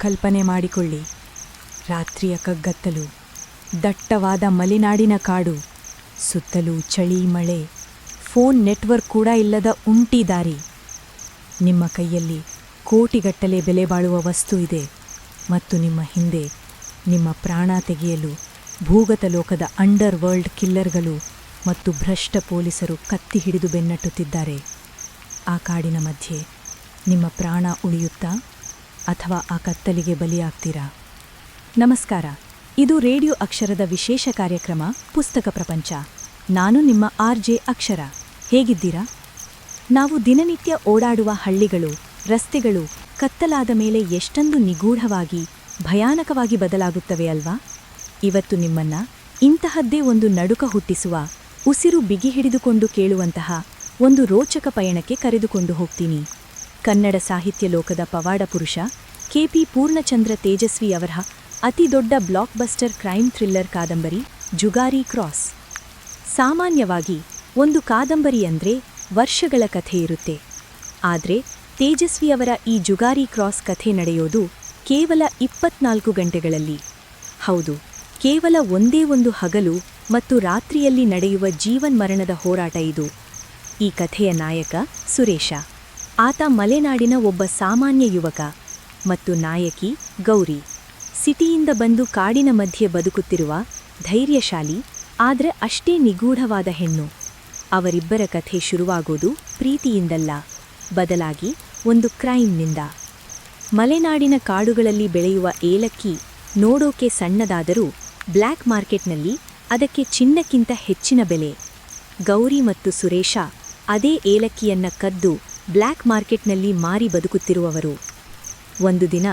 ಕಲ್ಪನೆ ಮಾಡಿಕೊಳ್ಳಿ, ರಾತ್ರಿಯ ಕಗ್ಗತ್ತಲು, ದಟ್ಟವಾದ ಮಲೆನಾಡಿನ ಕಾಡು, ಸುತ್ತಲೂ ಚಳಿ ಮಳೆ, ಫೋನ್ ನೆಟ್ವರ್ಕ್ ಕೂಡ ಇಲ್ಲದ ಒಂಟಿ ದಾರಿ. ನಿಮ್ಮ ಕೈಯಲ್ಲಿ ಕೋಟಿಗಟ್ಟಲೆ ಬೆಲೆ ಬಾಳುವ ವಸ್ತು ಇದೆ ಮತ್ತು ನಿಮ್ಮ ಹಿಂದೆ ನಿಮ್ಮ ಪ್ರಾಣ ತೆಗೆಯಲು ಭೂಗತ ಲೋಕದ ಅಂಡರ್ ವರ್ಲ್ಡ್ ಕಿಲ್ಲರ್ಗಳು ಮತ್ತು ಭ್ರಷ್ಟ ಪೊಲೀಸರು ಕತ್ತಿ ಹಿಡಿದು ಬೆನ್ನಟ್ಟುತ್ತಿದ್ದಾರೆ. ಆ ಕಾಡಿನ ಮಧ್ಯೆ ನಿಮ್ಮ ಪ್ರಾಣ ಉಳಿಯುತ್ತಾ ಅಥವಾ ಆ ಕತ್ತಲಿಗೆ ಬಲಿಯಾಗ್ತೀರಾ? ನಮಸ್ಕಾರ, ಇದು ರೇಡಿಯೋ ಅಕ್ಷರದ ವಿಶೇಷ ಕಾರ್ಯಕ್ರಮ ಪುಸ್ತಕ ಪ್ರಪಂಚ. ನಾನು ನಿಮ್ಮ RJ ಅಕ್ಷರ. ಹೇಗಿದ್ದೀರಾ? ನಾವು ದಿನನಿತ್ಯ ಓಡಾಡುವ ಹಳ್ಳಿಗಳು, ರಸ್ತೆಗಳು ಕತ್ತಲಾದ ಮೇಲೆ ಎಷ್ಟೊಂದು ನಿಗೂಢವಾಗಿ, ಭಯಾನಕವಾಗಿ ಬದಲಾಗುತ್ತವೆ ಅಲ್ವಾ? ಇವತ್ತು ನಿಮ್ಮನ್ನ ಇಂತಹದ್ದೇ ಒಂದು ನಡುಕ ಹುಟ್ಟಿಸುವ, ಉಸಿರು ಬಿಗಿ ಹಿಡಿದುಕೊಂಡು ಕೇಳುವಂತಹ ಒಂದು ರೋಚಕ ಪಯಣಕ್ಕೆ ಕರೆದುಕೊಂಡು ಹೋಗ್ತೀನಿ. ಕನ್ನಡ ಸಾಹಿತ್ಯ ಲೋಕದ ಪವಾಡ ಪುರುಷ KP ಪೂರ್ಣಚಂದ್ರ ತೇಜಸ್ವಿ ಅವರ ಅತಿ ದೊಡ್ಡ ಬ್ಲಾಕ್ಬಸ್ಟರ್ ಕ್ರೈಮ್ ಥ್ರಿಲ್ಲರ್ ಕಾದಂಬರಿ ಜುಗಾರಿ ಕ್ರಾಸ್. ಸಾಮಾನ್ಯವಾಗಿ ಒಂದು ಕಾದಂಬರಿ ಅಂದ್ರೆ ವರ್ಷಗಳ ಕಥೆ ಇರುತ್ತೆ. ಆದರೆ ತೇಜಸ್ವಿಯವರ ಈ ಜುಗಾರಿ ಕ್ರಾಸ್ ಕಥೆ ನಡೆಯೋದು ಕೇವಲ 24 ಗಂಟೆಗಳಲ್ಲಿ. ಹೌದು, ಕೇವಲ ಒಂದೇ ಒಂದು ಹಗಲು ಮತ್ತು ರಾತ್ರಿಯಲ್ಲಿ ನಡೆಯುವ ಜೀವನ್ಮರಣದ ಹೋರಾಟ ಇದು. ಈ ಕಥೆಯ ನಾಯಕ ಸುರೇಶ. ಆತ ಮಲೆನಾಡಿನ ಒಬ್ಬ ಸಾಮಾನ್ಯ ಯುವಕ ಮತ್ತು ನಾಯಕಿ ಗೌರಿ, ಸಿಟಿಯಿಂದ ಬಂದು ಕಾಡಿನ ಮಧ್ಯೆ ಬದುಕುತ್ತಿರುವ ಧೈರ್ಯಶಾಲಿ ಆದರೆ ಅಷ್ಟೇ ನಿಗೂಢವಾದ ಹೆಣ್ಣು. ಅವರಿಬ್ಬರ ಕಥೆ ಶುರುವಾಗೋದು ಪ್ರೀತಿಯಿಂದಲ್ಲ, ಬದಲಾಗಿ ಒಂದು ಕ್ರೈಮ್ನಿಂದ. ಮಲೆನಾಡಿನ ಕಾಡುಗಳಲ್ಲಿ ಬೆಳೆಯುವ ಏಲಕ್ಕಿ ನೋಡೋಕೆ ಸಣ್ಣದಾದರೂ ಬ್ಲ್ಯಾಕ್ ಮಾರ್ಕೆಟ್ನಲ್ಲಿ ಅದಕ್ಕೆ ಚಿನ್ನಕ್ಕಿಂತ ಹೆಚ್ಚಿನ ಬೆಲೆ. ಗೌರಿ ಮತ್ತು ಸುರೇಶ ಅದೇ ಏಲಕ್ಕಿಯನ್ನ ಕದ್ದು ಬ್ಲ್ಯಾಕ್ ಮಾರ್ಕೆಟ್ನಲ್ಲಿ ಮಾರಿ ಬದುಕುತ್ತಿರುವವರು. ಒಂದು ದಿನ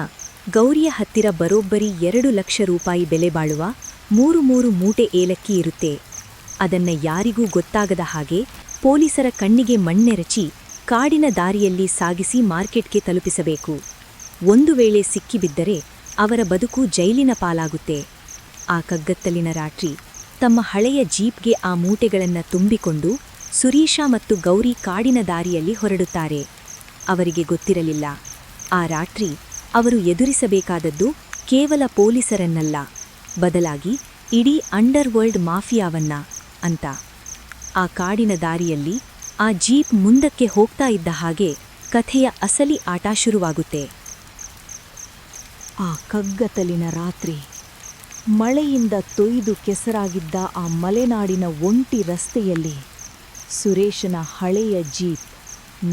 ಗೌರಿಯ ಹತ್ತಿರ ಬರೋಬ್ಬರಿ 2 ಲಕ್ಷ ರೂಪಾಯಿ ಬೆಲೆ ಬಾಳುವ 3 ಮೂಟೆ ಏಲಕ್ಕಿ ಇರುತ್ತೆ. ಅದನ್ನ ಯಾರಿಗೂ ಗೊತ್ತಾಗದ ಹಾಗೆ ಪೊಲೀಸರ ಕಣ್ಣಿಗೆ ಮಣ್ಣೆರಚಿ ಕಾಡಿನ ದಾರಿಯಲ್ಲಿ ಸಾಗಿಸಿ ಮಾರ್ಕೆಟ್ಗೆ ತಲುಪಿಸಬೇಕು. ಒಂದು ವೇಳೆ ಸಿಕ್ಕಿಬಿದ್ದರೆ ಅವರ ಬದುಕು ಜೈಲಿನ ಪಾಲಾಗುತ್ತೆ. ಆ ಕಗ್ಗತ್ತಲಿನ ರಾತ್ರಿ ತಮ್ಮ ಹಳೆಯ ಜೀಪ್ಗೆ ಆ ಮೂಟೆಗಳನ್ನು ತುಂಬಿಕೊಂಡು ಸುರೇಶ ಮತ್ತು ಗೌರಿ ಕಾಡಿನ ದಾರಿಯಲ್ಲಿ ಹೊರಡುತ್ತಾರೆ. ಅವರಿಗೆ ಗೊತ್ತಿರಲಿಲ್ಲ, ಆ ರಾತ್ರಿ ಅವರು ಎದುರಿಸಬೇಕಾದದ್ದು ಕೇವಲ ಪೊಲೀಸರನ್ನಲ್ಲ, ಬದಲಾಗಿ ಇಡೀ ಅಂಡರ್ ವರ್ಲ್ಡ್ ಮಾಫಿಯಾವನ್ನ ಅಂತ. ಆ ಕಾಡಿನ ದಾರಿಯಲ್ಲಿ ಆ ಜೀಪ್ ಮುಂದಕ್ಕೆ ಹೋಗ್ತಾ ಇದ್ದ ಹಾಗೆ ಕಥೆಯ ಅಸಲಿ ಆಟ ಶುರುವಾಗುತ್ತೆ. ಆ ಕಗ್ಗತ್ತಲಿನ ರಾತ್ರಿ, ಮಳೆಯಿಂದ ತೊಯ್ದು ಕೆಸರಾಗಿದ್ದ ಆ ಮಲೆನಾಡಿನ ಒಂಟಿ ರಸ್ತೆಯಲ್ಲಿ ಸುರೇಶನ ಹಳೆಯ ಜೀಪ್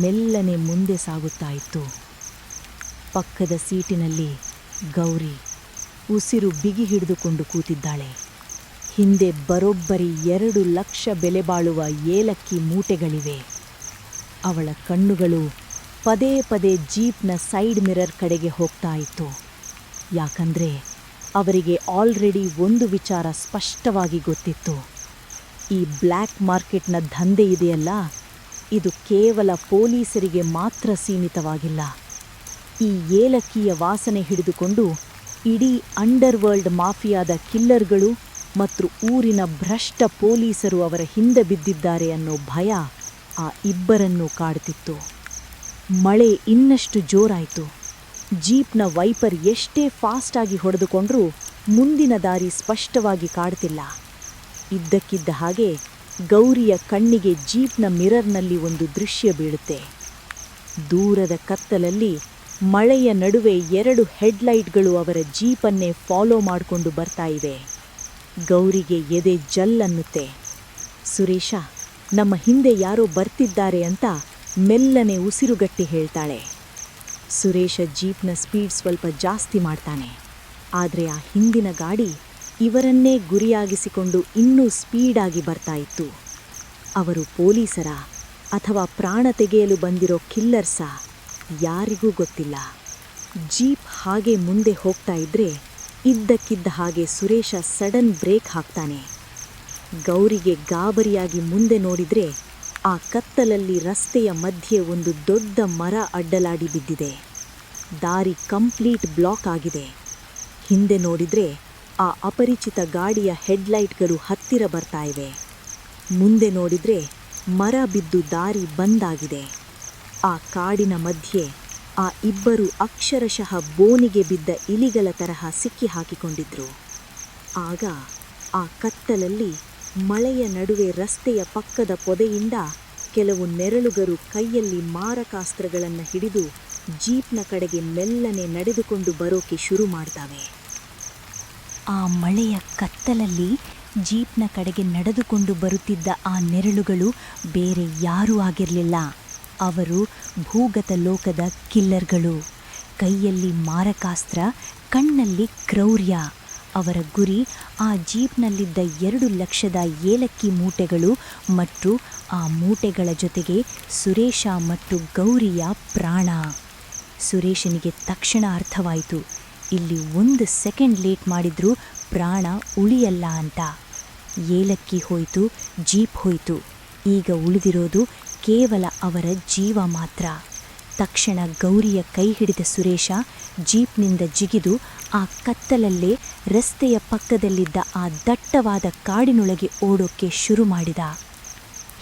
ಮೆಲ್ಲನೆ ಮುಂದೆ ಸಾಗುತ್ತಾ ಇತ್ತು. ಪಕ್ಕದ ಸೀಟಿನಲ್ಲಿ ಗೌರಿ ಉಸಿರು ಬಿಗಿ ಹಿಡಿದುಕೊಂಡು ಕೂತಿದ್ದಾಳೆ. ಹಿಂದೆ ಬರೋಬ್ಬರಿ 2 ಲಕ್ಷ ಬೆಲೆ ಬಾಳುವ ಏಲಕ್ಕಿ ಮೂಟೆಗಳಿವೆ. ಅವಳ ಕಣ್ಣುಗಳು ಪದೇ ಪದೇ ಜೀಪ್ನ ಸೈಡ್ ಮಿರರ್ ಕಡೆಗೆ ಹೋಗ್ತಾ ಇತ್ತು. ಯಾಕಂದ್ರೆ ಅವರಿಗೆ ಆಲ್ರೆಡಿ ಒಂದು ವಿಚಾರ ಸ್ಪಷ್ಟವಾಗಿ ಗೊತ್ತಿತ್ತು. ಈ ಬ್ಲ್ಯಾಕ್ ಮಾರ್ಕೆಟ್ನ ದಂಧೆ ಇದೆಯಲ್ಲ, ಇದು ಕೇವಲ ಪೊಲೀಸರಿಗೆ ಮಾತ್ರ ಸೀಮಿತವಾಗಿಲ್ಲ. ಈ ಏಲಕ್ಕಿಯ ವಾಸನೆ ಹಿಡಿದುಕೊಂಡು ಇಡೀ ಅಂಡರ್ ವರ್ಲ್ಡ್ ಮಾಫಿಯಾದ ಕಿಲ್ಲರ್ಗಳು ಮತ್ತು ಊರಿನ ಭ್ರಷ್ಟ ಪೊಲೀಸರು ಅವರ ಹಿಂದೆ ಬಿದ್ದಿದ್ದಾರೆ ಅನ್ನೋ ಭಯ ಆ ಇಬ್ಬರನ್ನೂ ಕಾಡುತ್ತಿತ್ತು. ಮಳೆ ಇನ್ನಷ್ಟು ಜೋರಾಯಿತು. ಜೀಪ್ನ ವೈಪರ್ ಎಷ್ಟೇ ಫಾಸ್ಟಾಗಿ ಹೊಡೆದುಕೊಂಡ್ರೂ ಮುಂದಿನ ದಾರಿ ಸ್ಪಷ್ಟವಾಗಿ ಕಾಡ್ತಿಲ್ಲ. ಇದ್ದಕ್ಕಿದ್ದ ಹಾಗೆ ಗೌರಿಯ ಕಣ್ಣಿಗೆ ಜೀಪ್ನ ಮಿರರ್ನಲ್ಲಿ ಒಂದು ದೃಶ್ಯ ಬೀಳುತ್ತೆ. ದೂರದ ಕತ್ತಲಲ್ಲಿ ಮಳೆಯ ನಡುವೆ 2 ಹೆಡ್ಲೈಟ್ಗಳು ಅವರ ಜೀಪನ್ನೇ ಫಾಲೋ ಮಾಡಿಕೊಂಡು ಬರ್ತಾ ಇವೆ. ಗೌರಿಗೆ ಎದೆ ಜಲ್ಲನ್ನುತ್ತೆ. ಸುರೇಶ, ನಮ್ಮ ಹಿಂದೆ ಯಾರೋ ಬರ್ತಿದ್ದಾರೆ ಅಂತ ಮೆಲ್ಲನೆ ಉಸಿರುಗಟ್ಟಿ ಹೇಳ್ತಾಳೆ. ಸುರೇಶ ಜೀಪ್ನ ಸ್ಪೀಡ್ ಸ್ವಲ್ಪ ಜಾಸ್ತಿ ಮಾಡ್ತಾನೆ. ಆದರೆ ಆ ಹಿಂದಿನ ಗಾಡಿ ಇವರನ್ನೇ ಗುರಿಯಾಗಿಸಿಕೊಂಡು ಇನ್ನೂ ಸ್ಪೀಡಾಗಿ ಬರ್ತಾ ಇತ್ತು. ಅವರು ಪೊಲೀಸರ ಅಥವಾ ಪ್ರಾಣ ತೆಗೆಯಲು ಬಂದಿರೋ ಕಿಲ್ಲರ್ಸಾ ಯಾರಿಗೂ ಗೊತ್ತಿಲ್ಲ. ಜೀಪ್ ಹಾಗೆ ಮುಂದೆ ಹೋಗ್ತಾ ಇದ್ರೆ ಇದ್ದಕ್ಕಿದ್ದ ಹಾಗೆ ಸುರೇಶ ಸಡನ್ ಬ್ರೇಕ್ ಹಾಕ್ತಾನೆ. ಗೌರಿಗೆ ಗಾಬರಿಯಾಗಿ ಮುಂದೆ ನೋಡಿದ್ರೆ ಆ ಕತ್ತಲಲ್ಲಿ ರಸ್ತೆಯ ಮಧ್ಯೆ ಒಂದು ದೊಡ್ಡ ಮರ ಅಡ್ಡಲಾಡಿ ಬಿದ್ದಿದೆ. ದಾರಿ ಕಂಪ್ಲೀಟ್ ಬ್ಲಾಕ್ ಆಗಿದೆ. ಹಿಂದೆ ನೋಡಿದ್ರೆ ಆ ಅಪರಿಚಿತ ಗಾಡಿಯ ಹೆಡ್ಲೈಟ್ಗಳು ಹತ್ತಿರ ಬರ್ತಾ ಇವೆ. ಮುಂದೆ ನೋಡಿದ್ರೆ ಮರ ಬಿದ್ದು ದಾರಿ ಬಂದಾಗಿದೆ. ಆ ಕಾಡಿನ ಮಧ್ಯೆ ಆ ಇಬ್ಬರು ಅಕ್ಷರಶಃ ಬೋನಿಗೆ ಬಿದ್ದ ಇಲಿಗಳ ತರಹ ಸಿಕ್ಕಿ ಹಾಕಿಕೊಂಡಿದ್ರು. ಆಗ ಆ ಕತ್ತಲಲ್ಲಿ ಮಳೆಯ ನಡುವೆ ರಸ್ತೆಯ ಪಕ್ಕದ ಪೊದೆಯಿಂದ ಕೆಲವು ನೆರಳುಗರು ಕೈಯಲ್ಲಿ ಮಾರಕಾಸ್ತ್ರಗಳನ್ನು ಹಿಡಿದು ಜೀಪ್ನ ಕಡೆಗೆ ಮೆಲ್ಲನೆ ನಡೆದುಕೊಂಡು ಬರೋಕೆ ಶುರು ಮಾಡ್ತಾವೆ. ಆ ಮಳೆಯ ಕತ್ತಲಲ್ಲಿ ಜೀಪ್ನ ಕಡೆಗೆ ನಡೆದುಕೊಂಡು ಬರುತ್ತಿದ್ದ ಆ ನೆರಳುಗಳು ಬೇರೆ ಯಾರೂ ಆಗಿರಲಿಲ್ಲ. ಅವರು ಭೂಗತ ಲೋಕದ ಕಿಲ್ಲರ್ಗಳು. ಕೈಯಲ್ಲಿ ಮಾರಕಾಸ್ತ್ರ, ಕಣ್ಣಲ್ಲಿ ಕ್ರೌರ್ಯ. ಅವರ ಗುರಿ ಆ ಜೀಪ್ನಲ್ಲಿದ್ದ 2 ಲಕ್ಷದ ಏಲಕ್ಕಿ ಮೂಟೆಗಳು ಮತ್ತು ಆ ಮೂಟೆಗಳ ಜೊತೆಗೆ ಸುರೇಶ ಮತ್ತು ಗೌರಿಯ ಪ್ರಾಣ. ಸುರೇಶನಿಗೆ ತಕ್ಷಣ ಅರ್ಥವಾಯಿತು, ಇಲ್ಲಿ 1 ಸೆಕೆಂಡ್ ಲೇಟ್ ಮಾಡಿದ್ರೂ ಪ್ರಾಣ ಉಳಿಯಲ್ಲ ಅಂತ. ಏಲಕ್ಕಿ ಹೋಯಿತು, ಜೀಪ್ ಹೋಯಿತು. ಈಗ ಉಳಿದಿರೋದು ಕೇವಲ ಅವರ ಜೀವ ಮಾತ್ರ. ತಕ್ಷಣ ಗೌರಿಯ ಕೈ ಹಿಡಿದ ಸುರೇಶ ಜೀಪ್ನಿಂದ ಜಿಗಿದು ಆ ಕತ್ತಲಲ್ಲೇ ರಸ್ತೆಯ ಪಕ್ಕದಲ್ಲಿದ್ದ ಆ ದಟ್ಟವಾದ ಕಾಡಿನೊಳಗೆ ಓಡೋಕ್ಕೆ ಶುರು ಮಾಡಿದ.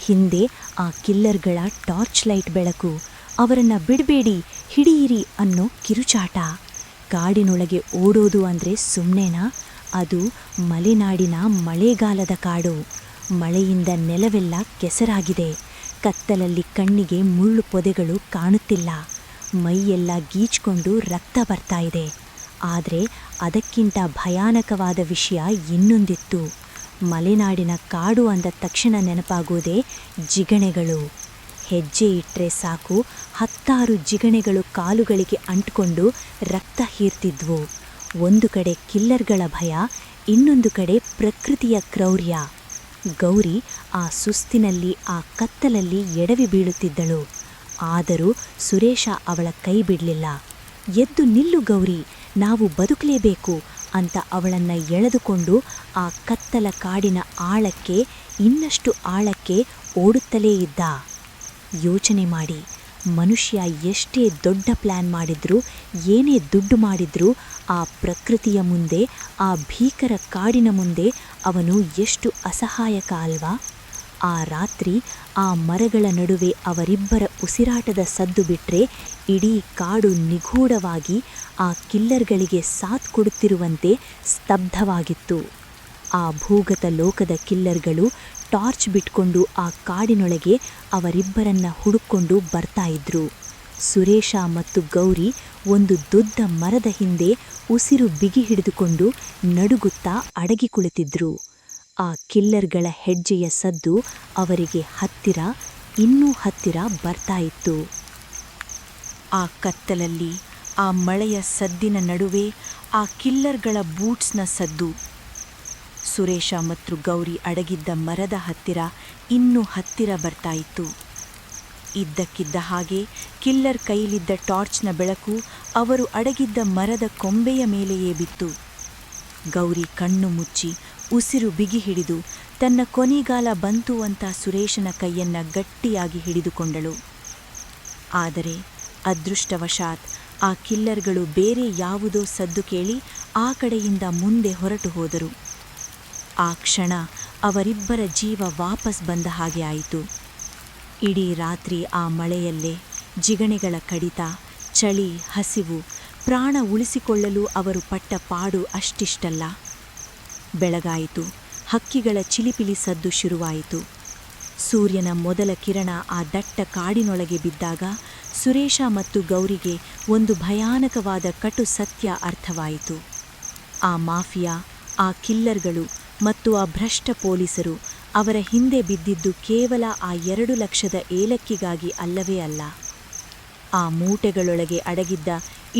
ಹಿಂದೆ ಆ ಕಿಲ್ಲರ್ಗಳ ಟಾರ್ಚ್ ಲೈಟ್ ಬೆಳಕು, ಅವರನ್ನು ಬಿಡಬೇಡಿ, ಹಿಡಿಯಿರಿ ಅನ್ನೋ ಕಿರುಚಾಟ. ಕಾಡಿನೊಳಗೆ ಓಡೋದು ಅಂದರೆ ಸುಮ್ಮನೆನಾ? ಅದು ಮಲೆನಾಡಿನ ಮಳೆಗಾಲದ ಕಾಡು. ಮಳೆಯಿಂದ ನೆಲವೆಲ್ಲ ಕೆಸರಾಗಿದೆ. ಕತ್ತಲಲ್ಲಿ ಕಣ್ಣಿಗೆ ಮುಳ್ಳು ಪೊದೆಗಳು ಕಾಣುತ್ತಿಲ್ಲ. ಮೈಯೆಲ್ಲ ಗೀಚ್ಕೊಂಡು ರಕ್ತ ಬರ್ತಾ ಇದೆ. ಆದರೆ ಅದಕ್ಕಿಂತ ಭಯಾನಕವಾದ ವಿಷಯ ಇನ್ನೊಂದಿತ್ತು. ಮಲೆನಾಡಿನ ಕಾಡು ಅಂದ ತಕ್ಷಣ ನೆನಪಾಗೋದೇ ಜಿಗಣೆಗಳು. ಹೆಜ್ಜೆ ಇಟ್ಟರೆ ಸಾಕು 10 ಜಿಗಣೆಗಳು ಕಾಲುಗಳಿಗೆ ಅಂಟ್ಕೊಂಡು ರಕ್ತ ಹೀರ್ತಿದ್ವು. ಒಂದು ಕಡೆ ಕಿಲ್ಲರ್ಗಳ ಭಯ, ಇನ್ನೊಂದು ಕಡೆ ಪ್ರಕೃತಿಯ ಕ್ರೌರ್ಯ. ಗೌರಿ ಆ ಸುಸ್ತಿನಲ್ಲಿ, ಆ ಕತ್ತಲಲ್ಲಿ ಎಡವಿ ಬೀಳುತ್ತಿದ್ದಳು. ಆದರೂ ಸುರೇಶ ಅವಳ ಕೈ ಬಿಡಲಿಲ್ಲ. ಎದ್ದು ನಿಲ್ಲು ಗೌರಿ, ನಾವು ಬದುಕಲೇಬೇಕು ಅಂತ ಅವಳನ್ನು ಎಳೆದುಕೊಂಡು ಆ ಕತ್ತಲ ಕಾಡಿನ ಆಳಕ್ಕೆ, ಇನ್ನಷ್ಟು ಆಳಕ್ಕೆ ಓಡುತ್ತಲೇ ಇದ್ದ. ಯೋಚನೆ ಮಾಡಿ, ಮನುಷ್ಯ ಎಷ್ಟೇ ದೊಡ್ಡ ಪ್ಲ್ಯಾನ್ ಮಾಡಿದ್ರೂ, ಏನೇ ದುಡ್ಡು ಮಾಡಿದ್ರೂ ಆ ಪ್ರಕೃತಿಯ ಮುಂದೆ, ಆ ಭೀಕರ ಕಾಡಿನ ಮುಂದೆ ಅವನು ಎಷ್ಟು ಅಸಹಾಯಕ ಅಲ್ವಾ? ಆ ರಾತ್ರಿ ಆ ಮರಗಳ ನಡುವೆ ಅವರಿಬ್ಬರ ಉಸಿರಾಟದ ಸದ್ದು ಬಿಟ್ಟರೆ ಇಡೀ ಕಾಡು ನಿಗೂಢವಾಗಿ ಆ ಕಿಲ್ಲರ್ಗಳಿಗೆ ಸಾಥ್ ಕೊಡುತ್ತಿರುವಂತೆ ಸ್ತಬ್ಧವಾಗಿತ್ತು. ಆ ಭೂಗತ ಲೋಕದ ಕಿಲ್ಲರ್ಗಳು ಟಾರ್ಚ್ ಬಿಟ್ಕೊಂಡು ಆ ಕಾಡಿನೊಳಗೆ ಅವರಿಬ್ಬರನ್ನ ಹುಡುಕೊಂಡು ಬರ್ತಾ ಇದ್ರು. ಸುರೇಶ ಮತ್ತು ಗೌರಿ ಒಂದು ದೊಡ್ಡ ಮರದ ಹಿಂದೆ ಉಸಿರು ಬಿಗಿ ಹಿಡಿದುಕೊಂಡು ನಡುಗುತ್ತಾ ಅಡಗಿ ಕುಳಿತಿದ್ರು. ಆ ಕಿಲ್ಲರ್ಗಳ ಹೆಜ್ಜೆಯ ಸದ್ದು ಅವರಿಗೆ ಹತ್ತಿರ, ಇನ್ನೂ ಹತ್ತಿರ ಬರ್ತಾ ಇತ್ತು. ಆ ಕತ್ತಲಲ್ಲಿ, ಆ ಮಳೆಯ ಸದ್ದಿನ ನಡುವೆ ಆ ಕಿಲ್ಲರ್ಗಳ ಬೂಟ್ಸ್ನ ಸದ್ದು. ಸುರೇಶ ಮತ್ತು ಗೌರಿ ಅಡಗಿದ್ದ ಮರದ ಹತ್ತಿರ ಇನ್ನೂ ಹತ್ತಿರ ಬರ್ತಾ ಇತ್ತು. ಇದ್ದಕ್ಕಿದ್ದ ಹಾಗೆ ಕಿಲ್ಲರ್ ಕೈಲಿದ್ದ ಟಾರ್ಚ್ನ ಬೆಳಕು ಅವರು ಅಡಗಿದ್ದ ಮರದ ಕೊಂಬೆಯ ಮೇಲೆಯೇ ಬಿತ್ತು. ಗೌರಿ ಕಣ್ಣು ಮುಚ್ಚಿ ಉಸಿರು ಬಿಗಿ ಹಿಡಿದು ತನ್ನ ಕೊನೆಗಾಲ ಬಂತು ಅಂತ ಸುರೇಶನ ಕೈಯನ್ನ ಗಟ್ಟಿಯಾಗಿ ಹಿಡಿದುಕೊಂಡಳು. ಆದರೆ ಅದೃಷ್ಟವಶಾತ್ ಆ ಕಿಲ್ಲರ್ಗಳು ಬೇರೆ ಯಾವುದೋ ಸದ್ದು ಕೇಳಿ ಆ ಕಡೆಯಿಂದ ಮುಂದೆ ಹೊರಟು ಹೋದರು. ಆ ಕ್ಷಣ ಅವರಿಬ್ಬರ ಜೀವ ವಾಪಸ್ ಬಂದ ಹಾಗೆ ಆಯಿತು. ಇಡೀ ರಾತ್ರಿ ಆ ಮಳೆಯಲ್ಲೇ ಜಿಗಣೆಗಳ ಕಡಿತ, ಚಳಿ, ಹಸಿವು, ಪ್ರಾಣ ಉಳಿಸಿಕೊಳ್ಳಲು ಅವರು ಪಟ್ಟ ಪಾಡು ಅಷ್ಟಿಷ್ಟಲ್ಲ. ಬೆಳಗಾಯಿತು. ಹಕ್ಕಿಗಳ ಚಿಲಿಪಿಲಿ ಸದ್ದು ಶುರುವಾಯಿತು. ಸೂರ್ಯನ ಮೊದಲ ಕಿರಣ ಆ ದಟ್ಟ ಕಾಡಿನೊಳಗೆ ಬಿದ್ದಾಗ ಸುರೇಶ ಮತ್ತು ಗೌರಿಗೆ ಒಂದು ಭಯಾನಕವಾದ ಕಟು ಸತ್ಯ ಅರ್ಥವಾಯಿತು. ಆ ಮಾಫಿಯಾ, ಆ ಕಿಲ್ಲರ್ಗಳು ಮತ್ತು ಆ ಭ್ರಷ್ಟ ಪೊಲೀಸರು ಅವರ ಹಿಂದೆ ಬಿದ್ದಿದ್ದು ಕೇವಲ ಆ 2 ಲಕ್ಷದ ಏಲಕ್ಕಿಗಾಗಿ ಅಲ್ಲವೇ ಅಲ್ಲ. ಆ ಮೂಟೆಗಳೊಳಗೆ ಅಡಗಿದ್ದ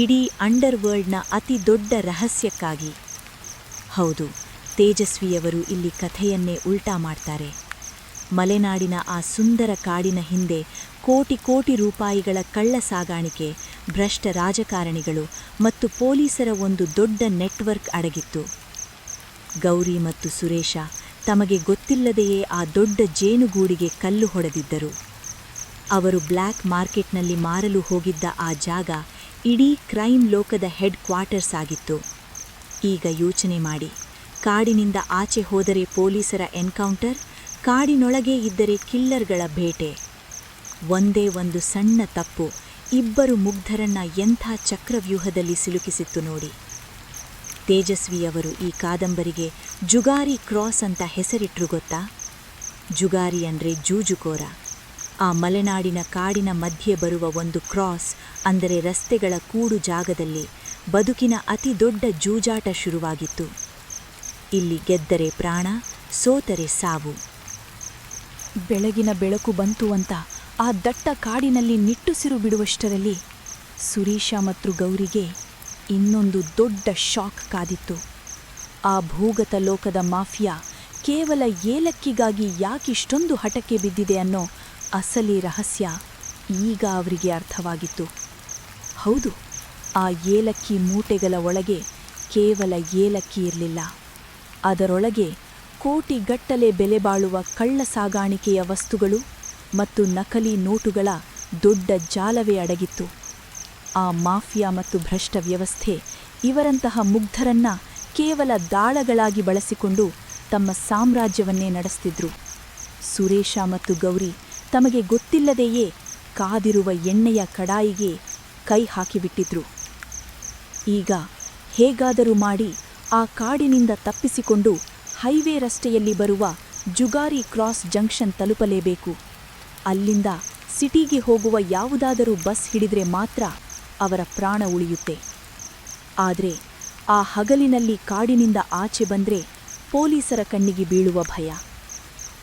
ಇಡೀ ಅಂಡರ್ವರ್ಲ್ಡ್ನ ಅತಿ ದೊಡ್ಡ ರಹಸ್ಯಕ್ಕಾಗಿ. ಹೌದು, ತೇಜಸ್ವಿಯವರು ಇಲ್ಲಿ ಕಥೆಯನ್ನೇ ಉಲ್ಟಾ ಮಾಡ್ತಾರೆ. ಮಲೆನಾಡಿನ ಆ ಸುಂದರ ಕಾಡಿನ ಹಿಂದೆ ಕೋಟಿ ಕೋಟಿ ರೂಪಾಯಿಗಳ ಕಳ್ಳ ಸಾಗಾಣಿಕೆ, ಭ್ರಷ್ಟ ರಾಜಕಾರಣಿಗಳು ಮತ್ತು ಪೊಲೀಸರ ಒಂದು ದೊಡ್ಡ ನೆಟ್ವರ್ಕ್ ಅಡಗಿತ್ತು. ಗೌರಿ ಮತ್ತು ಸುರೇಶ ತಮಗೆ ಗೊತ್ತಿಲ್ಲದೆಯೇ ಆ ದೊಡ್ಡ ಜೇನುಗೂಡಿಗೆ ಕಲ್ಲು ಹೊಡೆದಿದ್ದರು. ಅವರು ಬ್ಲ್ಯಾಕ್ ಮಾರ್ಕೆಟ್ನಲ್ಲಿ ಮಾರಲು ಹೋಗಿದ್ದ ಆ ಜಾಗ ಇಡೀ ಕ್ರೈಮ್ ಲೋಕದ ಹೆಡ್ ಕ್ವಾರ್ಟರ್ಸ್ ಆಗಿತ್ತು. ಈಗ ಯೋಚನೆ ಮಾಡಿ, ಕಾಡಿನಿಂದ ಆಚೆ ಹೋದರೆ ಪೊಲೀಸರ ಎನ್ಕೌಂಟರ್, ಕಾಡಿನೊಳಗೆ ಇದ್ದರೆ ಕಿಲ್ಲರ್ಗಳ ಬೇಟೆ. ಒಂದೇ ಒಂದು ಸಣ್ಣ ತಪ್ಪು ಇಬ್ಬರು ಮುಗ್ಧರನ್ನ ಎಂಥ ಚಕ್ರವ್ಯೂಹದಲ್ಲಿ ಸಿಲುಕಿಸಿತ್ತು ನೋಡಿ. ತೇಜಸ್ವಿಯವರು ಈ ಕಾದಂಬರಿಗೆ ಜುಗಾರಿ ಕ್ರಾಸ್ ಅಂತ ಹೆಸರಿಟ್ರು ಗೊತ್ತಾ? ಜುಗಾರಿ ಅಂದ್ರೆ ಜೂಜುಕೋರ. ಆ ಮಲೆನಾಡಿನ ಕಾಡಿನ ಮಧ್ಯೆ ಬರುವ ಒಂದು ಕ್ರಾಸ್ ಅಂದರೆ ರಸ್ತೆಗಳ ಕೂಡು ಜಾಗದಲ್ಲಿ ಬದುಕಿನ ಅತಿ ದೊಡ್ಡ ಜೂಜಾಟ ಶುರುವಾಗಿತ್ತು. ಇಲ್ಲಿ ಗೆದ್ದರೆ ಪ್ರಾಣ, ಸೋತರೆ ಸಾವು. ಬೆಳಗಿನ ಬೆಳಕು ಬಂತು ಅಂತ ಆ ದಟ್ಟ ಕಾಡಿನಲ್ಲಿ ನಿಟ್ಟುಸಿರು ಬಿಡುವಷ್ಟರಲ್ಲಿ ಸುರೀಶ ಮತ್ತು ಗೌರಿಗೆ ಇನ್ನೊಂದು ದೊಡ್ಡ ಶಾಕ್ ಕಾದಿತ್ತು. ಆ ಭೂಗತ ಲೋಕದ ಮಾಫಿಯಾ ಕೇವಲ ಏಲಕ್ಕಿಗಾಗಿ ಯಾಕಿಷ್ಟೊಂದು ಹಠಕ್ಕೆ ಬಿದ್ದಿದೆ ಅನ್ನೋ ಅಸಲಿ ರಹಸ್ಯ ಈಗ ಅವರಿಗೆ ಅರ್ಥವಾಗಿತ್ತು. ಹೌದು, ಆ ಏಲಕ್ಕಿ ಮೂಟೆಗಳ ಒಳಗೆ ಕೇವಲ ಏಲಕ್ಕಿ ಇರಲಿಲ್ಲ. ಅದರೊಳಗೆ ಕೋಟಿಗಟ್ಟಲೆ ಬೆಲೆ ಬಾಳುವ ಕಳ್ಳ ಸಾಗಾಣಿಕೆಯ ವಸ್ತುಗಳು ಮತ್ತು ನಕಲಿ ನೋಟುಗಳ ದೊಡ್ಡ ಜಾಲವೇ ಅಡಗಿತ್ತು. ಆ ಮಾಫಿಯಾ ಮತ್ತು ಭ್ರಷ್ಟ ವ್ಯವಸ್ಥೆ ಇವರಂತಹ ಮುಗ್ಧರನ್ನ ಕೇವಲ ದಾಳಗಳಾಗಿ ಬಳಸಿಕೊಂಡು ತಮ್ಮ ಸಾಮ್ರಾಜ್ಯವನ್ನೇ ನಡೆಸ್ತಿದ್ರು. ಸುರೇಶ ಮತ್ತು ಗೌರಿ ತಮಗೆ ಗೊತ್ತಿಲ್ಲದೆಯೇ ಕಾದಿರುವ ಎಣ್ಣೆಯ ಕಡಾಯಿಗೆ ಕೈ ಹಾಕಿಬಿಟ್ಟಿದ್ರು. ಈಗ ಹೇಗಾದರೂ ಮಾಡಿ ಆ ಕಾಡಿನಿಂದ ತಪ್ಪಿಸಿಕೊಂಡು ಹೈವೇ ರಸ್ತೆಯಲ್ಲಿ ಬರುವ ಜುಗಾರಿ ಕ್ರಾಸ್ ಜಂಕ್ಷನ್ ತಲುಪಲೇಬೇಕು. ಅಲ್ಲಿಂದ ಸಿಟಿಗೆ ಹೋಗುವ ಯಾವುದಾದರೂ ಬಸ್ ಹಿಡಿದ್ರೆ ಮಾತ್ರ ಅವರ ಪ್ರಾಣ ಉಳಿಯುತ್ತೆ. ಆದರೆ ಆ ಹಗಲಿನಲ್ಲಿ ಕಾಡಿನಿಂದ ಆಚೆ ಬಂದ್ರೆ ಪೊಲೀಸರ ಕಣ್ಣಿಗೆ ಬೀಳುವ ಭಯ.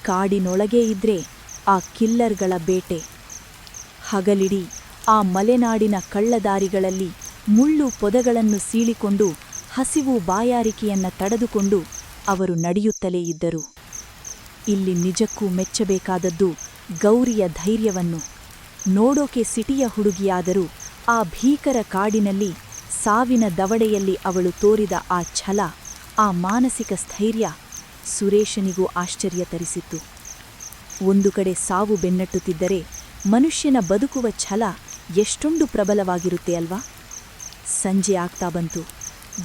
ಕಾಡಿನೊಳಗೇ ಇದ್ರೆ ಆ ಕಿಲ್ಲರ್ಗಳ ಬೇಟೆ. ಹಗಲಿಡೀ ಆ ಮಲೆನಾಡಿನ ಕಳ್ಳದಾರಿಗಳಲ್ಲಿ ಮುಳ್ಳು ಪೊದೆಗಳನ್ನು ಸೀಳಿಕೊಂಡು ಹಸಿವು ಬಾಯಾರಿಕೆಯನ್ನ ತಡೆದುಕೊಂಡು ಅವರು ನಡೆಯುತ್ತಲೇ ಇದ್ದರು. ಇಲ್ಲಿ ನಿಜಕ್ಕೂ ಮೆಚ್ಚಬೇಕಾದದ್ದು ಗೌರಿಯ ಧೈರ್ಯವನ್ನು. ನೋಡೋಕೆ ಸಿಟಿಯ ಹುಡುಗಿಯಾದರೂ ಆ ಭೀಕರ ಕಾಡಿನಲ್ಲಿ ಸಾವಿನ ದವಡೆಯಲ್ಲಿ ಅವಳು ತೋರಿದ ಆ ಛಲ, ಆ ಮಾನಸಿಕ ಸ್ಥೈರ್ಯ ಸುರೇಶನಿಗೂ ಆಶ್ಚರ್ಯ ತರಿಸಿತ್ತು. ಒಂದು ಕಡೆ ಸಾವು ಬೆನ್ನಟ್ಟುತ್ತಿದ್ದರೆ ಮನುಷ್ಯನ ಬದುಕುವ ಛಲ ಎಷ್ಟೊಂದು ಪ್ರಬಲವಾಗಿರುತ್ತೆ ಅಲ್ವಾ? ಸಂಜೆ ಆಗ್ತಾ ಬಂತು.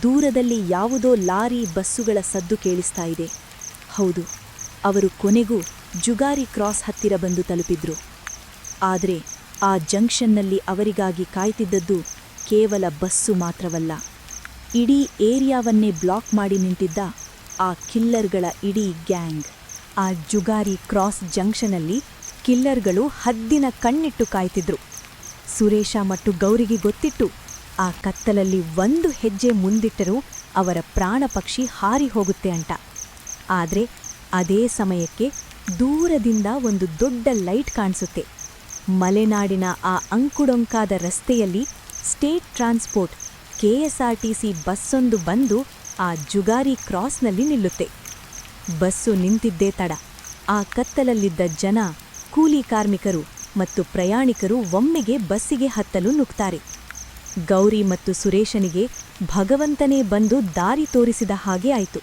ದೂರದಲ್ಲಿ ಯಾವುದೋ ಲಾರಿ ಬಸ್ಸುಗಳ ಸದ್ದು ಕೇಳಿಸ್ತಾ ಇದೆ. ಹೌದು, ಅವರು ಕೊನೆಗೂ ಜುಗಾರಿ ಕ್ರಾಸ್ ಹತ್ತಿರ ಬಂದು ತಲುಪಿದ್ರು. ಆದರೆ ಆ ಜಂಕ್ಷನ್ನಲ್ಲಿ ಅವರಿಗಾಗಿ ಕಾಯ್ತಿದ್ದದ್ದು ಕೇವಲ ಬಸ್ಸು ಮಾತ್ರವಲ್ಲ, ಇಡೀ ಏರಿಯಾವನ್ನೇ ಬ್ಲಾಕ್ ಮಾಡಿ ನಿಂತಿದ್ದ ಆ ಕಿಲ್ಲರ್ಗಳ ಇಡೀ ಗ್ಯಾಂಗ್. ಆ ಜುಗಾರಿ ಕ್ರಾಸ್ ಜಂಕ್ಷನಲ್ಲಿ ಕಿಲ್ಲರ್ಗಳು ಹದ್ದಿನ ಕಣ್ಣಿಟ್ಟು ಕಾಯ್ತಿದ್ರು. ಸುರೇಶ ಮತ್ತು ಗೌರಿಗೆ ಗೊತ್ತಿತ್ತು, ಆ ಕತ್ತಲಲ್ಲಿ ಒಂದು ಹೆಜ್ಜೆ ಮುಂದಿಟ್ಟರೂ ಅವರ ಪ್ರಾಣ ಪಕ್ಷಿ ಹಾರಿ ಹೋಗುತ್ತೆ ಅಂತ. ಆದರೆ ಅದೇ ಸಮಯಕ್ಕೆ ದೂರದಿಂದ ಒಂದು ದೊಡ್ಡ ಲೈಟ್ ಕಾಣಿಸುತ್ತೆ. ಮಲೆನಾಡಿನ ಆ ಅಂಕುಡೊಂಕಾದ ರಸ್ತೆಯಲ್ಲಿ ಸ್ಟೇಟ್ ಟ್ರಾನ್ಸ್ಪೋರ್ಟ್ KSRTC ಬಸ್ಸೊಂದು ಬಂದು ಆ ಜುಗಾರಿ ಕ್ರಾಸ್ನಲ್ಲಿ ನಿಲ್ಲುತ್ತೆ. ಬಸ್ಸು ನಿಂತಿದ್ದೇ ತಡ ಆ ಕತ್ತಲಲ್ಲಿದ್ದ ಜನ, ಕೂಲಿ ಕಾರ್ಮಿಕರು ಮತ್ತು ಪ್ರಯಾಣಿಕರು ಒಮ್ಮೆಗೆ ಬಸ್ಸಿಗೆ ಹತ್ತಲು ನುಗ್ತಾರೆ. ಗೌರಿ ಮತ್ತು ಸುರೇಶನಿಗೆ ಭಗವಂತನೇ ಬಂದು ದಾರಿ ತೋರಿಸಿದ ಹಾಗೆ ಆಯಿತು.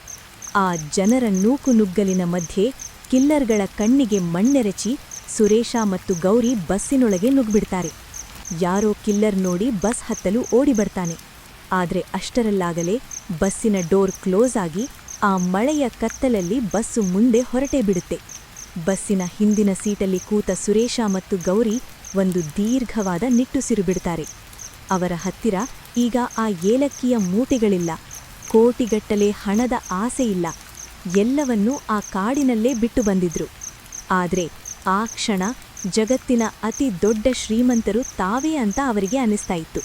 ಆ ಜನರ ನೂಕುನುಗ್ಗಲಿನ ಮಧ್ಯೆ ಕಿಲ್ಲರ್ಗಳ ಕಣ್ಣಿಗೆ ಮಣ್ಣೆರಚಿ ಸುರೇಶ ಮತ್ತು ಗೌರಿ ಬಸ್ಸಿನೊಳಗೆ ನುಗ್ಬಿಡ್ತಾರೆ. ಯಾರೋ ಕಿಲ್ಲರ್ ನೋಡಿ ಬಸ್ ಹತ್ತಲು ಓಡಿಬರ್ತಾನೆ. ಆದರೆ ಅಷ್ಟರಲ್ಲಾಗಲೇ ಬಸ್ಸಿನ ಡೋರ್ ಕ್ಲೋಸ್ ಆಗಿ ಆ ಮಳೆಯ ಕತ್ತಲಲ್ಲಿ ಬಸ್ಸು ಮುಂದೆ ಹೊರಟೇ ಬಿಡುತ್ತೆ. ಬಸ್ಸಿನ ಹಿಂದಿನ ಸೀಟಲ್ಲಿ ಕೂತ ಸುರೇಶ ಮತ್ತು ಗೌರಿ ಒಂದು ದೀರ್ಘವಾದ ನಿಟ್ಟುಸಿರು ಬಿಡ್ತಾರೆ. ಅವರ ಹತ್ತಿರ ಈಗ ಆ ಏಲಕ್ಕಿಯ ಮೂಟೆಗಳಿಲ್ಲ, ಕೋಟಿಗಟ್ಟಲೆ ಹಣದ ಆಸೆಯಿಲ್ಲ. ಎಲ್ಲವನ್ನೂ ಆ ಕಾಡಿನಲ್ಲೇ ಬಿಟ್ಟು ಬಂದಿದ್ರು. ಆದರೆ ಆ ಕ್ಷಣ ಜಗತ್ತಿನ ಅತಿ ದೊಡ್ಡ ಶ್ರೀಮಂತರು ತಾವೇ ಅಂತ ಅವರಿಗೆ ಅನಿಸ್ತಾ ಇತ್ತು.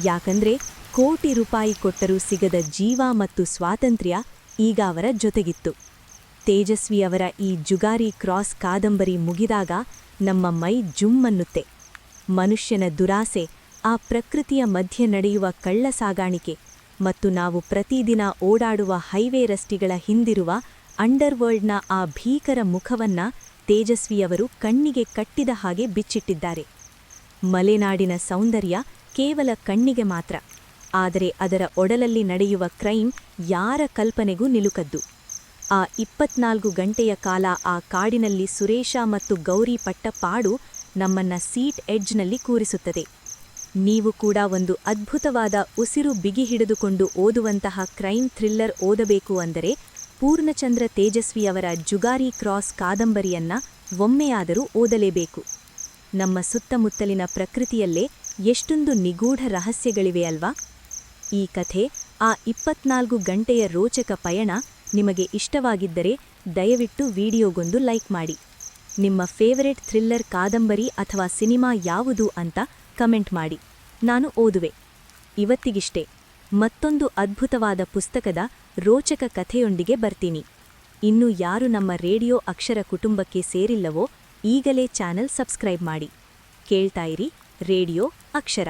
ಯಾಕಂದ್ರೆ ಕೋಟಿ ರೂಪಾಯಿ ಕೊಟ್ಟರೂ ಸಿಗದ ಜೀವ ಮತ್ತು ಸ್ವಾತಂತ್ರ್ಯ ಈಗ ಅವರ ಜೊತೆಗಿತ್ತು. ತೇಜಸ್ವಿಯವರ ಈ ಜುಗಾರಿ ಕ್ರಾಸ್ ಕಾದಂಬರಿ ಮುಗಿದಾಗ ನಮ್ಮ ಮೈ ಜುಮ್ಮನ್ನುತ್ತೆ. ಮನುಷ್ಯನ ದುರಾಸೆ, ಆ ಪ್ರಕೃತಿಯ ಮಧ್ಯೆ ನಡೆಯುವ ಕಳ್ಳ ಸಾಗಾಣಿಕೆ ಮತ್ತು ನಾವು ಪ್ರತಿದಿನ ಓಡಾಡುವ ಹೈವೇ ರಸ್ತೆಗಳ ಹಿಂದಿರುವ ಅಂಡರ್ವರ್ಲ್ಡ್ನ ಆ ಭೀಕರ ಮುಖವನ್ನ ತೇಜಸ್ವಿಯವರು ಕಣ್ಣಿಗೆ ಕಟ್ಟಿದ ಹಾಗೆ ಬಿಚ್ಚಿಟ್ಟಿದ್ದಾರೆ. ಮಲೆನಾಡಿನ ಸೌಂದರ್ಯ ಕೇವಲ ಕಣ್ಣಿಗೆ ಮಾತ್ರ, ಆದರೆ ಅದರ ಒಡಲಲ್ಲಿ ನಡೆಯುವ ಕ್ರೈಮ್ ಯಾರ ಕಲ್ಪನೆಗೂ ನಿಲುಕದ್ದು. ಆ 24 ಗಂಟೆಯ ಕಾಲ ಆ ಕಾಡಿನಲ್ಲಿ ಸುರೇಶ ಮತ್ತು ಗೌರಿ ಪಟ್ಟ ಪಾಡು ನಮ್ಮನ್ನ ಸೀಟ್ ಎಡ್ಜ್ನಲ್ಲಿ ಕೂರಿಸುತ್ತದೆ. ನೀವು ಕೂಡ ಒಂದು ಅದ್ಭುತವಾದ ಉಸಿರು ಬಿಗಿ ಹಿಡಿದುಕೊಂಡು ಓದುವಂತಹ ಕ್ರೈಮ್ ಥ್ರಿಲ್ಲರ್ ಓದಬೇಕು ಅಂದರೆ ಪೂರ್ಣಚಂದ್ರ ತೇಜಸ್ವಿಯವರ ಜುಗಾರಿ ಕ್ರಾಸ್ ಕಾದಂಬರಿಯನ್ನ ಒಮ್ಮೆಯಾದರೂ ಓದಲೇಬೇಕು. ನಮ್ಮ ಸುತ್ತಮುತ್ತಲಿನ ಪ್ರಕೃತಿಯಲ್ಲೇ ಎಷ್ಟೊಂದು ನಿಗೂಢ ರಹಸ್ಯಗಳಿವೆ ಅಲ್ವಾ? ಈ ಕಥೆ ಆ 24 ಗಂಟೆಯ ರೋಚಕ ಪಯಣ ನಿಮಗೆ ಇಷ್ಟವಾಗಿದ್ದರೆ ದಯವಿಟ್ಟು ವಿಡಿಯೋಗೊಂದು ಲೈಕ್ ಮಾಡಿ. ನಿಮ್ಮ ಫೇವರೆಟ್ ಥ್ರಿಲ್ಲರ್ ಕಾದಂಬರಿ ಅಥವಾ ಸಿನಿಮಾ ಯಾವುದು ಅಂತ ಕಮೆಂಟ್ ಮಾಡಿ, ನಾನು ಓದುವೆ. ಇವತ್ತಿಗಿಷ್ಟೇ. ಮತ್ತೊಂದು ಅದ್ಭುತವಾದ ಪುಸ್ತಕದ ರೋಚಕ ಕಥೆಯೊಂದಿಗೆ ಬರ್ತೀನಿ. ಇನ್ನು ಯಾರು ನಮ್ಮ ರೇಡಿಯೋ ಅಕ್ಷರ ಕುಟುಂಬಕ್ಕೆ ಸೇರಿಲ್ಲವೋ ಈಗಲೇ ಚಾನೆಲ್ ಸಬ್ಸ್ಕ್ರೈಬ್ ಮಾಡಿ. ಕೇಳ್ತಾ ಇರಿ ರೇಡಿಯೋ ಅಕ್ಷರ.